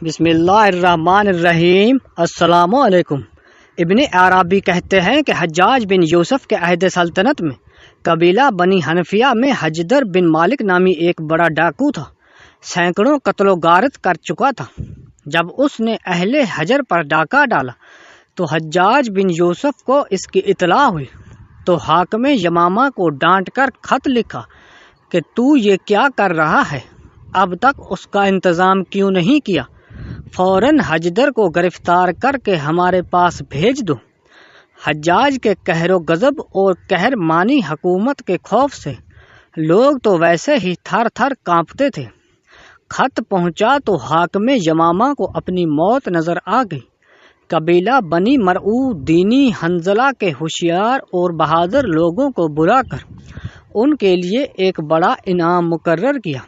بسم اللہ الرحمن الرحیم۔ السلام علیکم۔ ابن عربی کہتے ہیں کہ حجاج بن یوسف کے عہد سلطنت میں قبیلہ بنی حنفیہ میں حجدر بن مالک نامی ایک بڑا ڈاکو تھا۔ سینکڑوں قتل و غارت کر چکا تھا۔ جب اس نے اہل حجر پر ڈاکہ ڈالا تو حجاج بن یوسف کو اس کی اطلاع ہوئی تو حاکم یمامہ کو ڈانٹ کر خط لکھا کہ تو یہ کیا کر رہا ہے، اب تک اس کا انتظام کیوں نہیں کیا، فوراً حجدر کو گرفتار کر کے ہمارے پاس بھیج دو۔ حجاج کے قہر و غضب اور قہر مانی حکومت کے خوف سے لوگ تو ویسے ہی تھر تھر کانپتے تھے۔ خط پہنچا تو حاکم یمامہ کو اپنی موت نظر آ گئی۔ قبیلہ بنی مرعود دینی حنظلہ کے ہوشیار اور بہادر لوگوں کو بلا کر ان کے لیے ایک بڑا انعام مقرر کیا۔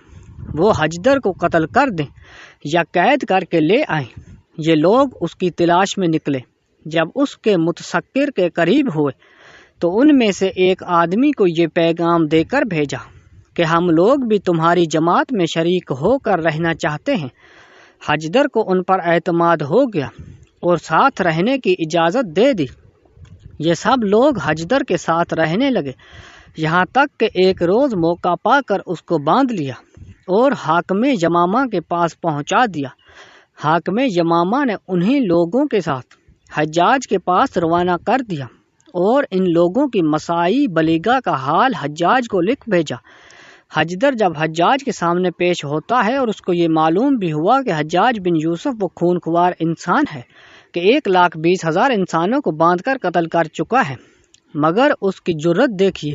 وہ حجدر کو قتل کر دیں یا قید کر کے لے آئیں۔ یہ لوگ اس کی تلاش میں نکلے۔ جب اس کے متسکر کے قریب ہوئے تو ان میں سے ایک آدمی کو یہ پیغام دے کر بھیجا کہ ہم لوگ بھی تمہاری جماعت میں شریک ہو کر رہنا چاہتے ہیں۔ حجدر کو ان پر اعتماد ہو گیا اور ساتھ رہنے کی اجازت دے دی۔ یہ سب لوگ حجدر کے ساتھ رہنے لگے، یہاں تک کہ ایک روز موقع پا کر اس کو باندھ لیا اور حاکم یمامہ کے پاس پہنچا دیا۔ حاکم یمامہ نے انہی لوگوں کے ساتھ حجاج کے پاس روانہ کر دیا اور ان لوگوں کی مسائی بلیغہ کا حال حجاج کو لکھ بھیجا۔ حجدر جب حجاج کے سامنے پیش ہوتا ہے اور اس کو یہ معلوم بھی ہوا کہ حجاج بن یوسف وہ خونخوار انسان ہے کہ 1,20,000 انسانوں کو باندھ کر قتل کر چکا ہے، مگر اس کی جرت دیکھیے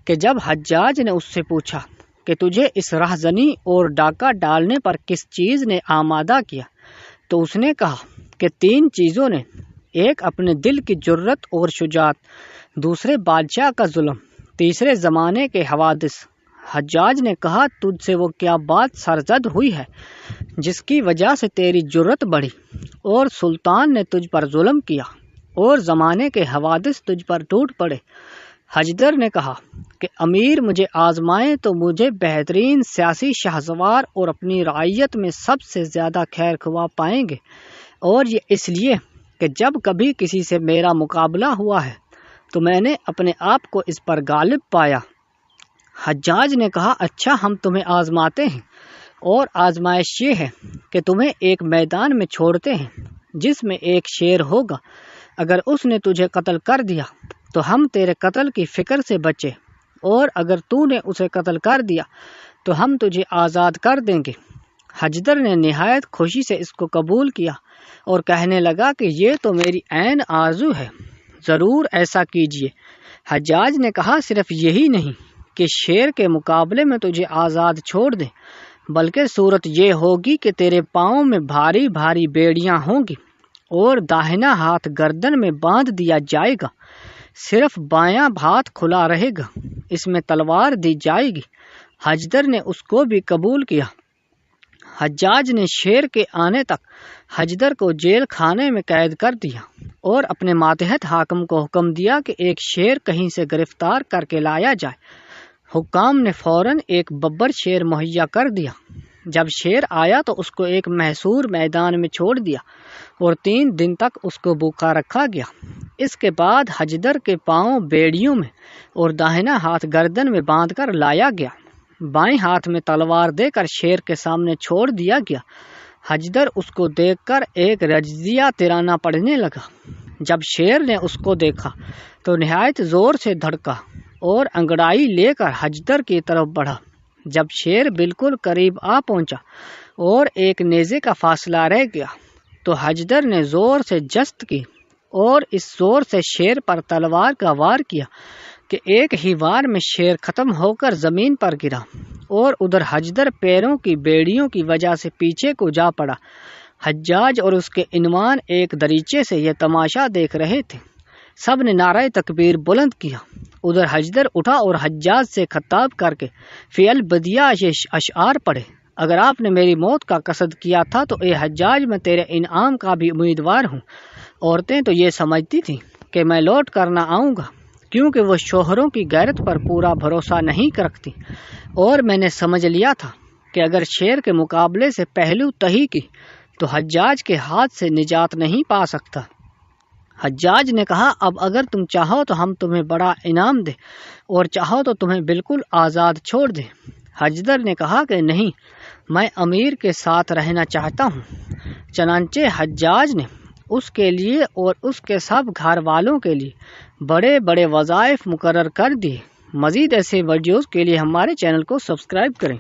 کہ جب حجاج نے اس سے پوچھا کہ تجھے اس رہزنی اور ڈاکہ ڈالنے پر کس چیز نے آمادہ کیا، تو اس نے کہا کہ 3 چیزوں نے، ایک اپنے دل کی جرت اور شجاعت، دوسرے بادشاہ کا ظلم، تیسرے زمانے کے حوادث۔ حجاج نے کہا تجھ سے وہ کیا بات سرزد ہوئی ہے جس کی وجہ سے تیری جرت بڑھی اور سلطان نے تجھ پر ظلم کیا اور زمانے کے حوادث تجھ پر ٹوٹ پڑے۔ حجدر نے کہا کہ امیر مجھے آزمائے تو مجھے بہترین سیاسی شہسوار اور اپنی رعیت میں سب سے زیادہ خیر خواہ پائیں گے، اور یہ اس لیے کہ جب کبھی کسی سے میرا مقابلہ ہوا ہے تو میں نے اپنے آپ کو اس پر غالب پایا۔ حجاج نے کہا اچھا، ہم تمہیں آزماتے ہیں، اور آزمائش یہ ہے کہ تمہیں ایک میدان میں چھوڑتے ہیں جس میں ایک شیر ہوگا، اگر اس نے تجھے قتل کر دیا تو ہم تیرے قتل کی فکر سے بچے، اور اگر تو نے اسے قتل کر دیا تو ہم تجھے آزاد کر دیں گے۔ حجدر نے نہایت خوشی سے اس کو قبول کیا اور کہنے لگا کہ یہ تو میری عین آرزو ہے، ضرور ایسا کیجیے۔ حجاج نے کہا صرف یہی نہیں کہ شیر کے مقابلے میں تجھے آزاد چھوڑ دیں، بلکہ صورت یہ ہوگی کہ تیرے پاؤں میں بھاری بھاری بیڑیاں ہوں گی اور داہنا ہاتھ گردن میں باندھ دیا جائے گا، صرف بایاں ہاتھ کھلا رہے گا، اس میں تلوار دی جائے گی۔ حجدر نے اس کو بھی قبول کیا۔ حجاج نے شیر کے آنے تک حجدر کو جیل خانے میں قید کر دیا اور اپنے ماتحت حاکم کو حکم دیا کہ ایک شیر کہیں سے گرفتار کر کے لایا جائے۔ حکام نے فوراً ایک ببر شیر مہیا کر دیا۔ جب شیر آیا تو اس کو ایک محصور میدان میں چھوڑ دیا اور 3 دن تک اس کو بھوکا رکھا گیا۔ اس کے بعد حجدر کے پاؤں بیڑیوں میں اور داہنا ہاتھ گردن میں باندھ کر لایا گیا، بائیں ہاتھ میں تلوار دے کر شیر کے سامنے چھوڑ دیا گیا۔ حجدر اس کو دیکھ کر ایک رجزیہ ترانہ پڑھنے لگا۔ جب شیر نے اس کو دیکھا تو نہایت زور سے دھڑکا اور انگڑائی لے کر حجدر کی طرف بڑھا۔ جب شیر بالکل قریب آ پہنچا اور ایک نیزے کا فاصلہ رہ گیا تو حجدر نے زور سے جست کی اور اس زور سے شیر پر تلوار کا وار کیا کہ ایک ہی وار میں شیر ختم ہو کر زمین پر گرا، اور ادھر حجدر پیروں کی بیڑیوں کی وجہ سے پیچھے کو جا پڑا۔ حجاج اور اس کے انوان ایک دریچے سے یہ تماشا دیکھ رہے تھے۔ سب نے نعرہ تکبیر بلند کیا۔ ادھر حجدر اٹھا اور حجاج سے خطاب کر کے فی البدیہ یہ اشعار پڑھے، اگر آپ نے میری موت کا قصد کیا تھا تو اے حجاج میں تیرے انعام کا بھی امیدوار ہوں۔ عورتیں تو یہ سمجھتی تھیں کہ میں لوٹ کر نہ آؤں گا، کیونکہ وہ شوہروں کی غیرت پر پورا بھروسہ نہیں رکھتی، اور میں نے سمجھ لیا تھا کہ اگر شیر کے مقابلے سے پہلو تہی کی تو حجاج کے ہاتھ سے نجات نہیں پا سکتا۔ حجاج نے کہا اب اگر تم چاہو تو ہم تمہیں بڑا انعام دیں اور چاہو تو تمہیں بالکل آزاد چھوڑ دیں۔ حجدر نے کہا کہ نہیں، میں امیر کے ساتھ رہنا چاہتا ہوں۔ چنانچہ حجاج نے اس کے لیے اور اس کے سب گھر والوں کے لیے بڑے بڑے وظائف مقرر کر دیے۔ مزید ایسے ویڈیوز کے لیے ہمارے چینل کو سبسکرائب کریں۔